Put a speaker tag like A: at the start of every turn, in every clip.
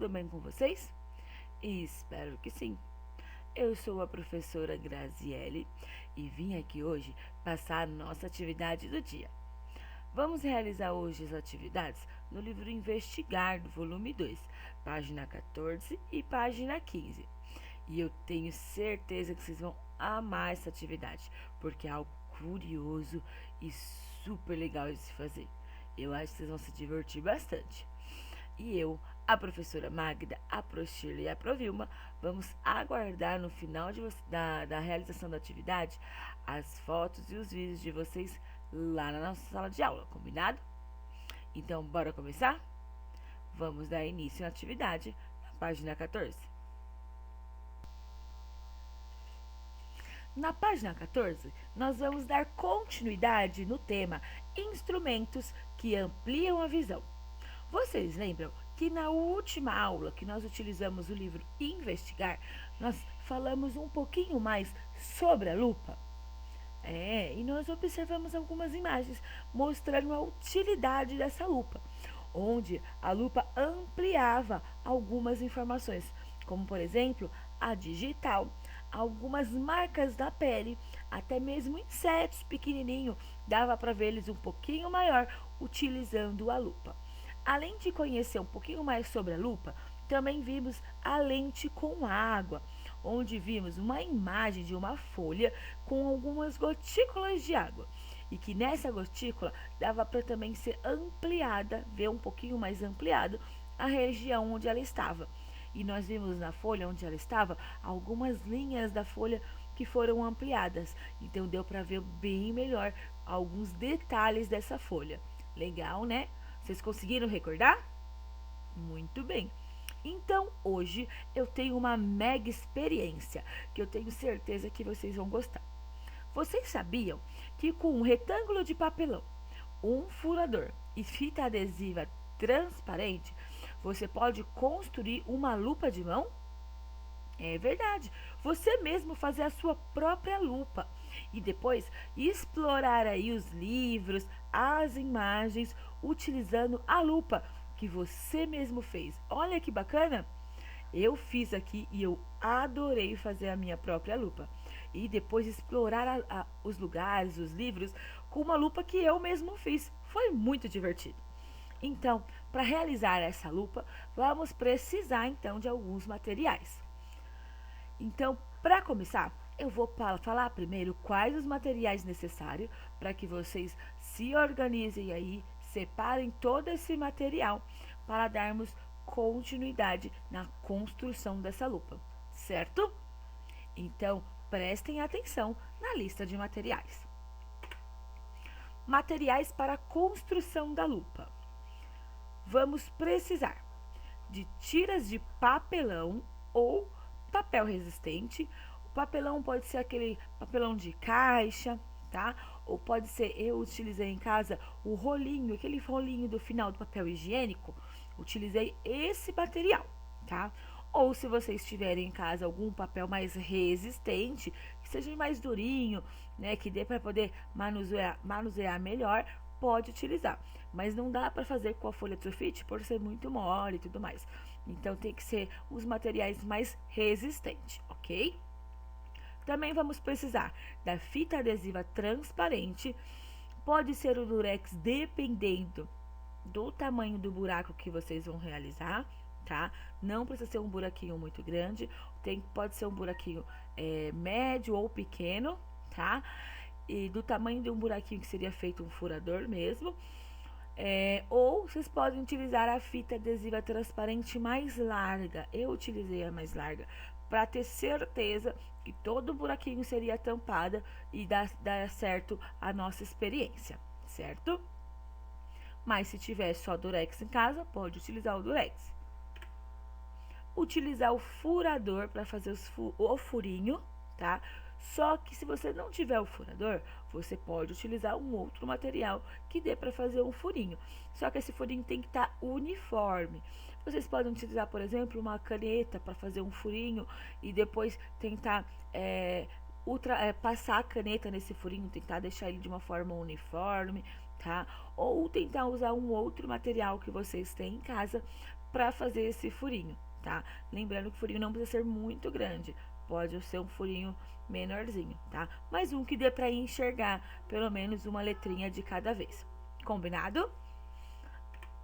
A: tudo bem com vocês? Espero que sim. Eu sou a professora Graziele e vim aqui hoje passar a nossa atividade do dia. Vamos realizar hoje as atividades no livro Investigar, do volume 2, página 14 e página 15. E eu tenho certeza que vocês vão amar essa atividade, porque é algo curioso e super legal de se fazer. Eu acho que vocês vão se divertir bastante. E eu, a professora Magda, a Proshirley e a Provilma vamos aguardar no final da realização da atividade as fotos e os vídeos de vocês lá na nossa sala de aula, combinado? Então, bora começar? Vamos dar início à atividade na página 14. Na página 14, nós vamos dar continuidade no tema Instrumentos que ampliam a visão. Vocês lembram que na última aula que nós utilizamos o livro Investigar, nós falamos um pouquinho mais sobre a lupa? E nós observamos algumas imagens mostrando a utilidade dessa lupa, onde a lupa ampliava algumas informações, como por exemplo a digital, algumas marcas da pele, até mesmo insetos pequenininhos, dava para ver eles um pouquinho maior utilizando a lupa. Além de conhecer um pouquinho mais sobre a lupa, também vimos a lente com água, onde vimos uma imagem de uma folha com algumas gotículas de água. E que nessa gotícula dava para também ser ampliada, ver um pouquinho mais ampliado a região onde ela estava. E nós vimos na folha onde ela estava algumas linhas da folha que foram ampliadas. Então deu para ver bem melhor alguns detalhes dessa folha. Legal, né? Vocês conseguiram recordar? Muito bem. Então, hoje eu tenho uma mega experiência que eu tenho certeza que vocês vão gostar. Vocês sabiam que com um retângulo de papelão, um furador e fita adesiva transparente, você pode construir uma lupa de mão? É verdade. Você mesmo fazer a sua própria lupa e depois explorar aí os livros, as imagens, utilizando a lupa que você mesmo fez. Olha que bacana! Eu fiz aqui e eu adorei fazer a minha própria lupa. E depois explorar os lugares, os livros, com uma lupa que eu mesmo fiz. Foi muito divertido. Então, para realizar essa lupa, vamos precisar então de alguns materiais. Então, para começar, eu vou falar primeiro quais os materiais necessários para que vocês se organizem aí, separem todo esse material para darmos continuidade na construção dessa lupa, certo? Então, prestem atenção na lista de materiais. Materiais para a construção da lupa. Vamos precisar de tiras de papelão ou papel resistente. O papelão pode ser aquele papelão de caixa, tá? Ou pode ser, eu utilizei em casa o rolinho, aquele rolinho do final do papel higiênico, utilizei esse material, tá? Ou se vocês tiverem em casa algum papel mais resistente, que seja mais durinho, né, que dê para poder manusear melhor, pode utilizar. Mas não dá para fazer com a folha de sulfite por ser muito mole e tudo mais. Então tem que ser os materiais mais resistentes, ok? Também vamos precisar da fita adesiva transparente. Pode ser o durex dependendo do tamanho do buraco que vocês vão realizar, tá? Não precisa ser um buraquinho muito grande, pode ser um buraquinho médio ou pequeno, tá? E do tamanho de um buraquinho que seria feito um furador mesmo. Ou vocês podem utilizar a fita adesiva transparente mais larga. Eu utilizei a mais larga para ter certeza que todo buraquinho seria tampada e dar certo a nossa experiência, certo? Mas se tiver só durex em casa, pode utilizar o durex. Utilizar o furador para fazer o furinho, tá? Só que se você não tiver o furador, você pode utilizar um outro material que dê para fazer um furinho. Só que esse furinho tem que estar uniforme. Vocês podem utilizar, por exemplo, uma caneta para fazer um furinho e depois tentar passar a caneta nesse furinho, tentar deixar ele de uma forma uniforme, tá? Ou tentar usar um outro material que vocês têm em casa para fazer esse furinho, tá? Lembrando que o furinho não precisa ser muito grande, pode ser um furinho menorzinho, tá? Mas um que dê para enxergar pelo menos uma letrinha de cada vez. Combinado?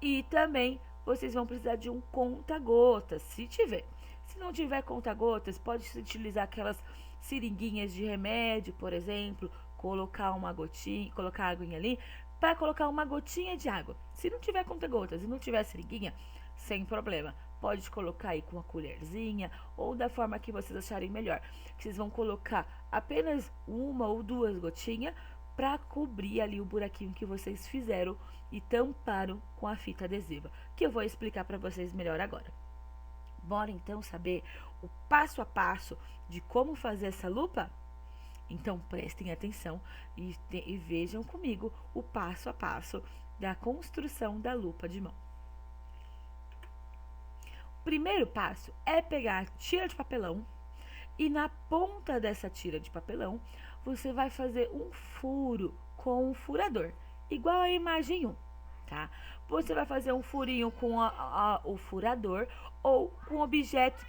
A: E também vocês vão precisar de um conta-gotas, se tiver. Se não tiver conta-gotas, pode utilizar aquelas seringuinhas de remédio, por exemplo, colocar uma gotinha, colocar água ali, para colocar uma gotinha de água. Se não tiver conta-gotas e não tiver seringuinha, sem problema. Pode colocar aí com uma colherzinha ou da forma que vocês acharem melhor. Vocês vão colocar apenas uma ou duas gotinhas para cobrir ali o buraquinho que vocês fizeram e tamparam com a fita adesiva, que eu vou explicar para vocês melhor agora. Bora então saber o passo a passo de como fazer essa lupa? Então prestem atenção e vejam comigo o passo a passo da construção da lupa de mão. O primeiro passo é pegar a tira de papelão e na ponta dessa tira de papelão você vai fazer um furo com um furador, igual a imagem 1, tá? Você vai fazer um furinho com o furador ou com o objeto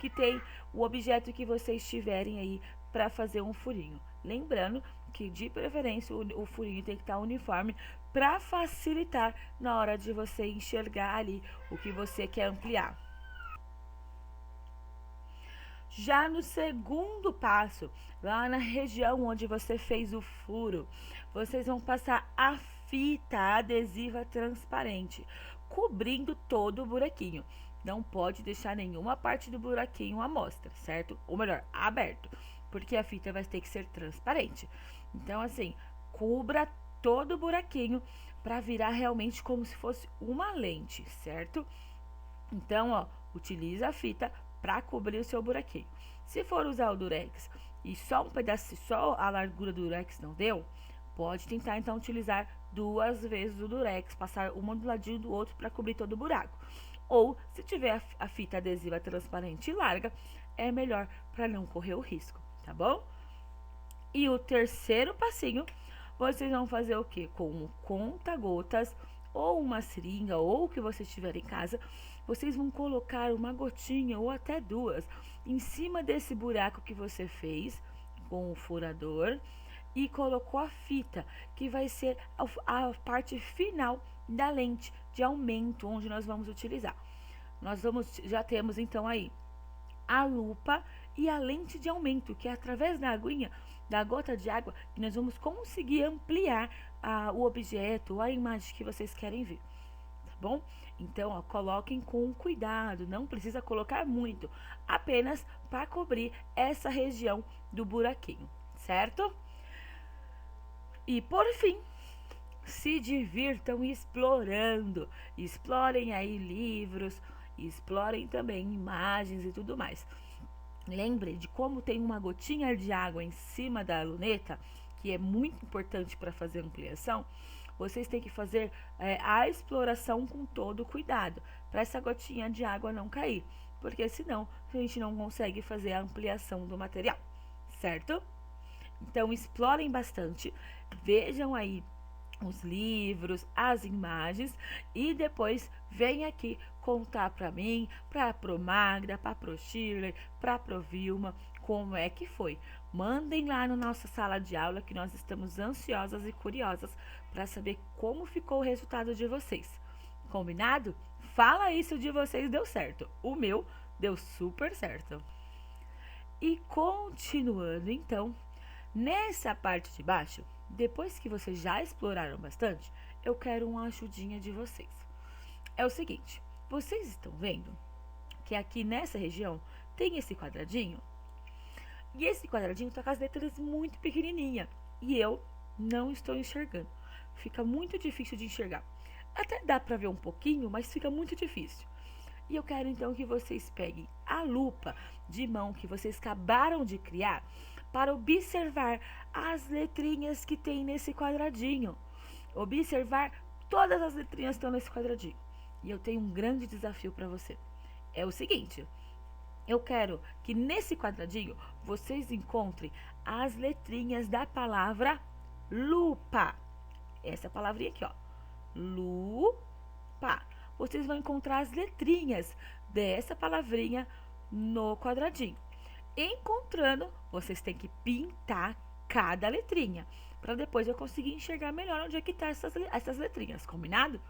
A: que vocês tiverem aí para fazer um furinho. Lembrando que de preferência o furinho tem que estar uniforme para facilitar na hora de você enxergar ali o que você quer ampliar. Já no segundo passo, lá na região onde você fez o furo, vocês vão passar a fita adesiva transparente, cobrindo todo o buraquinho. Não pode deixar nenhuma parte do buraquinho à mostra, certo? Ou melhor, aberto, porque a fita vai ter que ser transparente. Então, assim, cubra todo o buraquinho para virar realmente como se fosse uma lente, certo? Então, ó, utiliza a fita para cobrir o seu buraquinho. Se for usar o durex e só um pedaço, só a largura do durex não deu, pode tentar então utilizar 2 vezes o durex, passar uma do ladinho do outro para cobrir todo o buraco. Ou, se tiver a fita adesiva transparente e larga, é melhor para não correr o risco, tá bom? E o terceiro passinho, vocês vão fazer o quê? Com um conta-gotas ou uma seringa ou o que vocês tiverem em casa, vocês vão colocar uma gotinha ou até 2 em cima desse buraco que você fez com o furador e colocou a fita, que vai ser a parte final da lente de aumento, onde nós vamos utilizar. Já temos então aí a lupa e a lente de aumento, que é através da aguinha, da gota de água, que nós vamos conseguir ampliar o objeto ou a imagem que vocês querem ver, tá bom? Então, ó, coloquem com cuidado, não precisa colocar muito, apenas para cobrir essa região do buraquinho, certo? E por fim, se divirtam explorando, explorem aí livros, explorem também imagens e tudo mais. Lembre de como tem uma gotinha de água em cima da luneta, que é muito importante para fazer ampliação. Vocês têm que fazer a exploração com todo cuidado, para essa gotinha de água não cair, porque senão a gente não consegue fazer a ampliação do material, certo? Então explorem bastante, vejam aí os livros, as imagens e depois vem aqui contar para mim, para a Pro Magda, para a Pro Shirley, para a Pro Vilma, como é que foi. Mandem lá na nossa sala de aula que nós estamos ansiosas e curiosas para saber como ficou o resultado de vocês. Combinado? Fala aí se o de vocês deu certo. O meu deu super certo. E continuando então, nessa parte de baixo, depois que vocês já exploraram bastante, eu quero uma ajudinha de vocês. É o seguinte, vocês estão vendo que aqui nessa região tem esse quadradinho? E esse quadradinho tá com as letras muito pequenininha e eu não estou enxergando. Fica muito difícil de enxergar. Até dá para ver um pouquinho, mas fica muito difícil. E eu quero então que vocês peguem a lupa de mão que vocês acabaram de criar para observar as letrinhas que tem nesse quadradinho. Observar todas as letrinhas que estão nesse quadradinho. E eu tenho um grande desafio para você. É o seguinte, eu quero que nesse quadradinho vocês encontrem as letrinhas da palavra lupa. Essa palavrinha aqui, ó. Lupa. vocês vão encontrar as letrinhas dessa palavrinha no quadradinho. Encontrando, vocês têm que pintar cada letrinha, para depois eu conseguir enxergar melhor onde é que tá essas letrinhas, combinado?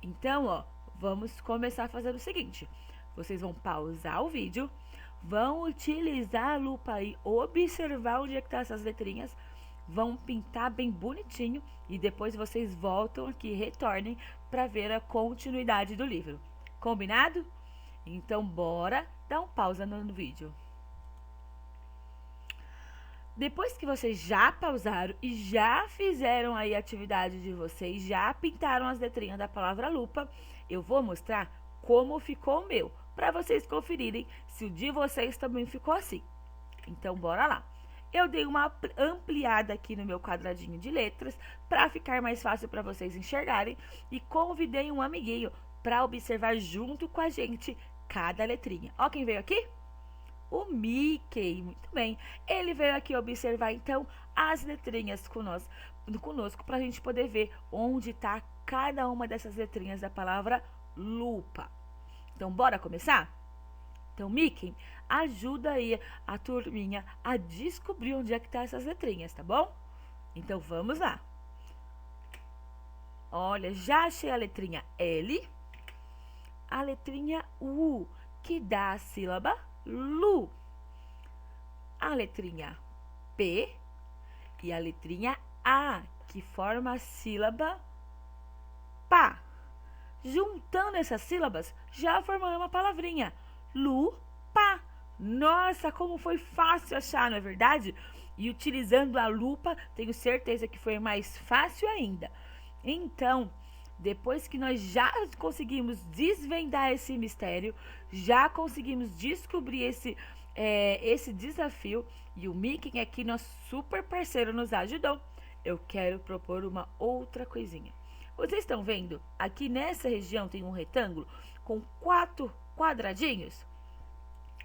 A: Então, ó, vamos começar a fazer o seguinte. Vocês vão pausar o vídeo, vão utilizar a lupa e observar onde é que tá essas letrinhas, vão pintar bem bonitinho e depois vocês voltam aqui, retornem para ver a continuidade do livro. Combinado? Então, bora dar um pausa no vídeo. Depois que vocês já pausaram e já fizeram aí a atividade de vocês, já pintaram as letrinhas da palavra lupa, eu vou mostrar como ficou o meu, para vocês conferirem se o de vocês também ficou assim. Então, bora lá. Eu dei uma ampliada aqui no meu quadradinho de letras, para ficar mais fácil para vocês enxergarem, e convidei um amiguinho para observar junto com a gente cada letrinha. Ó quem veio aqui? O Mickey, muito bem. Ele veio aqui observar, então, as letrinhas conosco para a gente poder ver onde está cada uma dessas letrinhas da palavra lupa. Então, bora começar? Então, Mickey, ajuda aí a turminha a descobrir onde é que tá essas letrinhas, tá bom? Então, vamos lá. Olha, já achei a letrinha L, a letrinha U, que dá a sílaba lu, a letrinha P e a letrinha A, que forma a sílaba pá. Juntando essas sílabas, já formamos uma palavrinha, lupa. Nossa, como foi fácil achar, não é verdade? E utilizando a lupa, tenho certeza que foi mais fácil ainda. Então, depois que nós já conseguimos desvendar esse mistério, já conseguimos descobrir esse desafio, e o Mickey aqui, nosso super parceiro, nos ajudou, eu quero propor uma outra coisinha. Vocês estão vendo? Aqui nessa região tem um retângulo com 4 quadradinhos?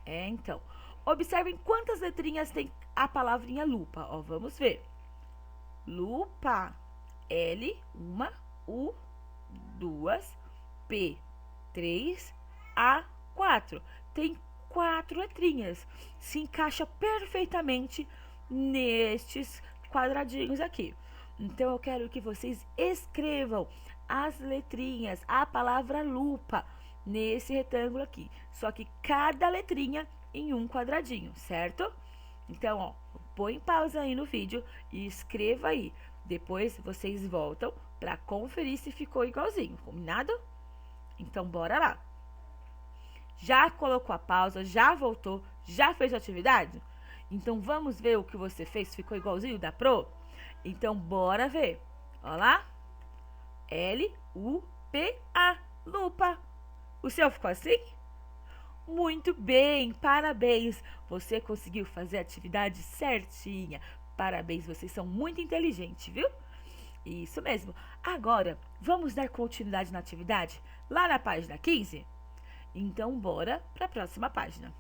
A: Então, observem quantas letrinhas tem a palavrinha lupa. Ó, vamos ver. Lupa. L, 1, U, 2, P, 3, A, 4. Tem 4 letrinhas. Se encaixa perfeitamente nestes quadradinhos aqui. Então, eu quero que vocês escrevam as letrinhas, a palavra lupa, nesse retângulo aqui. Só que cada letrinha em um quadradinho, certo? Então, ó, põe pausa aí no vídeo e escreva aí. Depois, vocês voltam para conferir se ficou igualzinho, combinado? Então, bora lá. Já colocou a pausa, já voltou, já fez a atividade? Então, vamos ver o que você fez, ficou igualzinho da Pro? Então, bora ver. Olha lá. L-U-P-A, lupa. O seu ficou assim? Muito bem, parabéns. Você conseguiu fazer a atividade certinha. Parabéns, vocês são muito inteligentes, viu? Isso mesmo. Agora, vamos dar continuidade na atividade lá na página 15? Então, bora para a próxima página.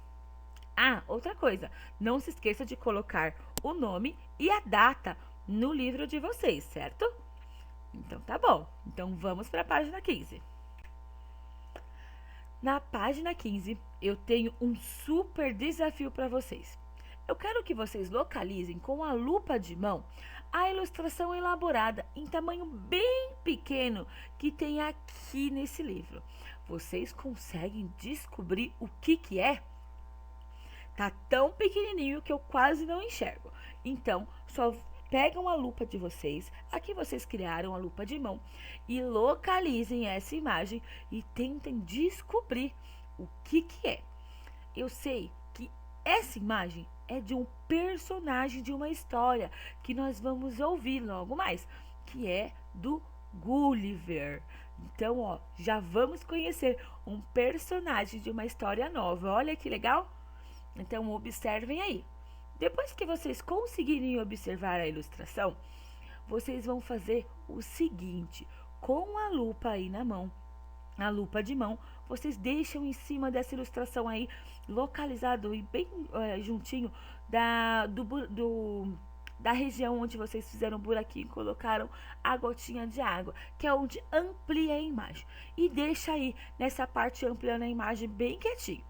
A: Ah, outra coisa, não se esqueça de colocar o nome e a data no livro de vocês, certo? Então, tá bom. Então, vamos para a página 15. Na página 15, eu tenho um super desafio para vocês. Eu quero que vocês localizem com a lupa de mão a ilustração elaborada em tamanho bem pequeno que tem aqui nesse livro. Vocês conseguem descobrir o que é? Tá tão pequenininho que eu quase não enxergo. Então, só pegam a lupa de vocês, aqui vocês criaram a lupa de mão, e localizem essa imagem e tentem descobrir o que é. Eu sei que essa imagem é de um personagem de uma história que nós vamos ouvir logo mais, que é do Gulliver. Então, ó, já vamos conhecer um personagem de uma história nova. Olha que legal! Então, observem aí. Depois que vocês conseguirem observar a ilustração, vocês vão fazer o seguinte: com a lupa aí na mão, a lupa de mão, vocês deixam em cima dessa ilustração da região onde vocês fizeram um buraquinho e colocaram a gotinha de água, que é onde amplia a imagem. E deixa aí, nessa parte ampliando a imagem bem quietinho.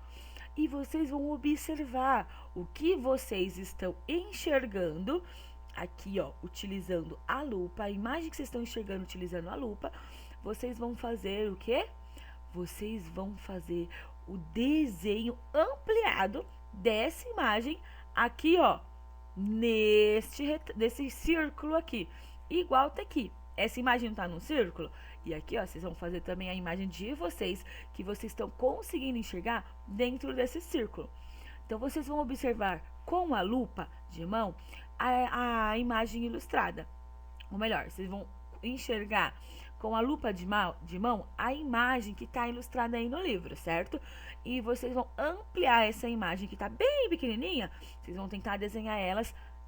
A: E vocês vão observar o que vocês estão enxergando aqui, ó, utilizando a lupa, a imagem que vocês estão enxergando utilizando a lupa. Vocês vão fazer o quê? Vocês vão fazer o desenho ampliado dessa imagem aqui, ó, desse círculo aqui, igual tá aqui. Essa imagem não tá num círculo? E aqui, ó, vocês vão fazer também a imagem de vocês, que vocês estão conseguindo enxergar dentro desse círculo. Então, vocês vão observar com a lupa de mão a imagem ilustrada. Ou melhor, vocês vão enxergar com a lupa de mão a imagem que está ilustrada aí no livro, certo? E vocês vão ampliar essa imagem que está bem pequenininha, vocês vão tentar desenhar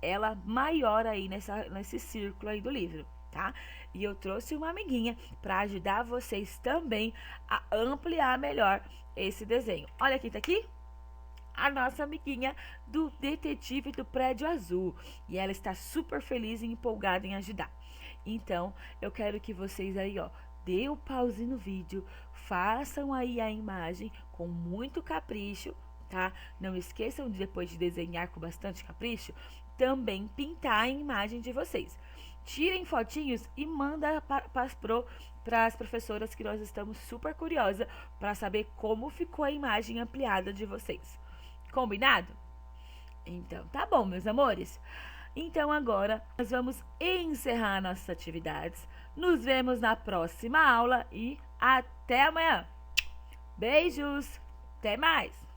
A: ela maior aí nesse círculo aí do livro, tá? E eu trouxe uma amiguinha para ajudar vocês também a ampliar melhor esse desenho. Olha quem tá aqui. A nossa amiguinha do detetive do prédio azul. E ela está super feliz e empolgada em ajudar. Então, eu quero que vocês aí, ó, dê o pause no vídeo, façam aí a imagem com muito capricho, tá? Não esqueçam de, depois de desenhar com bastante capricho, também pintar a imagem de vocês. Tirem fotinhos e manda para as professoras, que nós estamos super curiosas para saber como ficou a imagem ampliada de vocês. Combinado? Então, tá bom, meus amores. Então, agora, nós vamos encerrar nossas atividades. Nos vemos na próxima aula e até amanhã. Beijos! Até mais!